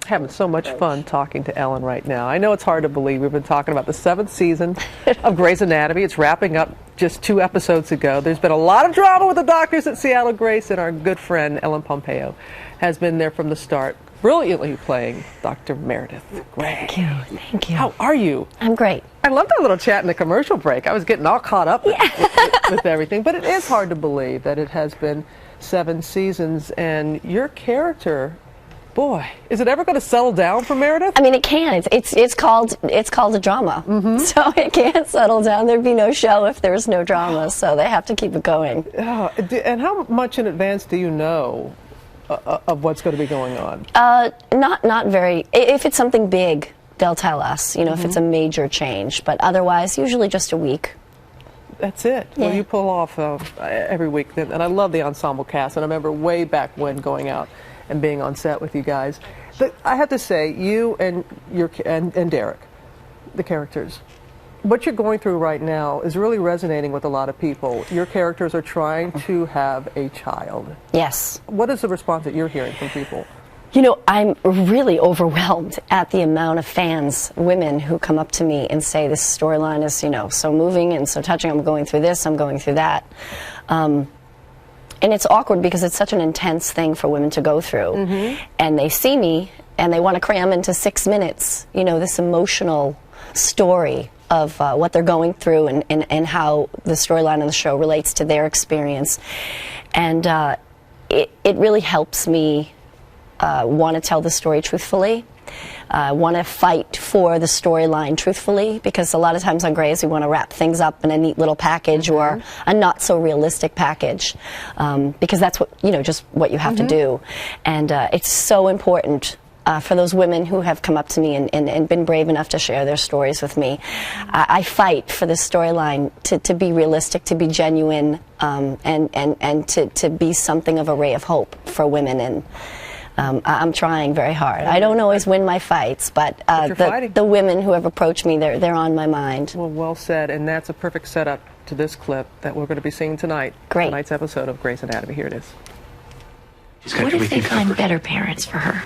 Having so much fun talking to Ellen right now. I know it's hard to believe. We've been talking about the 7th season of Grey's Anatomy. It's wrapping up just 2 episodes ago. There's been a lot of drama with the doctors at Seattle Grace, and our good friend Ellen Pompeo has been there from the start, brilliantly playing Dr. Meredith Grey. Thank you. Thank you. How are you? I'm great. I loved our little chat in the commercial break. I was getting all caught up with everything, but it is hard to believe that it has been 7 seasons, and your character... Boy, is it ever going to settle down for Meredith? I mean, it can. It's called a drama, so it can't settle down. There'd be no show if there's no drama, so they have to keep it going. And how much in advance do you know of what's going to be going on? Not very. If it's something big, they'll tell us. You know, if it's a major change, but otherwise, usually just a week. That's it. Yeah. Well, you pull off every week, and I love the ensemble cast. And I remember way back when going out and being on set with you guys. But I have to say, you and Derek, the characters, what you're going through right now is really resonating with a lot of people. Your characters are trying to have a child. Yes. What is the response that you're hearing from people? You know, I'm really overwhelmed at the amount of fans, women, who come up to me and say this storyline is, you know, so moving and so touching. I'm going through this, I'm going through that. And it's awkward because it's such an intense thing for women to go through. And they see me and they want to cram into 6 minutes, you know, this emotional story of what they're going through and how the storyline of the show relates to their experience. And it really helps me want to tell the story truthfully. Want to fight for the storyline truthfully, because a lot of times on Grey's we want to wrap things up in a neat little package or a not so realistic package, because that's what, you know, just what you have to do. And it's so important for those women who have come up to me and been brave enough to share their stories with me. I fight for this storyline to be realistic, to be genuine, and to be something of a ray of hope for women. And I'm trying very hard. I don't always win my fights, but the women who have approached me, they're on my mind. Well said, and that's a perfect setup to this clip that we're going to be seeing tonight. Great. Tonight's episode of Grey's Anatomy. Here it is. What if they find better parents for her?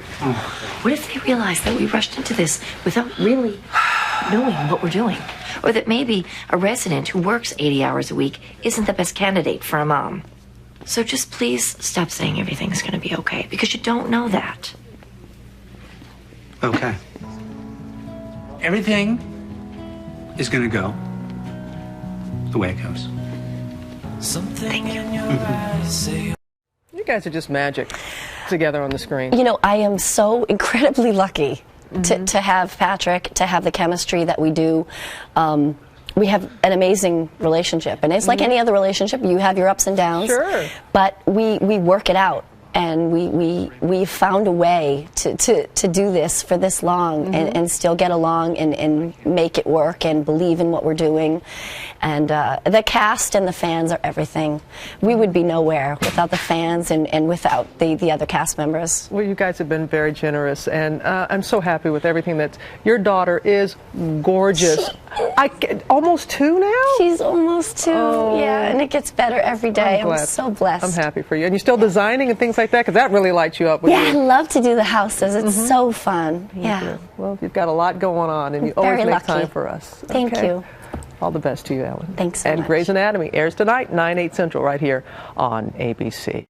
What if they realize that we rushed into this without really knowing what we're doing? Or that maybe a resident who works 80 hours a week isn't the best candidate for a mom? So just please stop saying everything's going to be okay, because you don't know that. Okay. Everything is going to go the way it goes. Thank you. You guys are just magic together on the screen. You know, I am so incredibly lucky to have Patrick, to have the chemistry that we do. We have an amazing relationship, and it's like any other relationship. You have your ups and downs, sure, but we work it out, and we found a way to do this for this long and still get along and make it work and believe in what we're doing. And the cast and the fans are everything. We would be nowhere without the fans and without the other cast members. Well, you guys have been very generous, and I'm so happy with everything. That your daughter is gorgeous. Almost 2 now? She's almost 2, yeah, and it gets better every day. I'm so blessed. I'm happy for you. And you're still designing and things like that, because that really lights you up. Yeah, I love to do the houses. It's so fun. Yeah. Well, you've got a lot going on, and you always make time for us. Thank you. All the best to you, Ellen. Thanks so much. And Grey's Anatomy airs tonight, 9/8 Central, right here on ABC.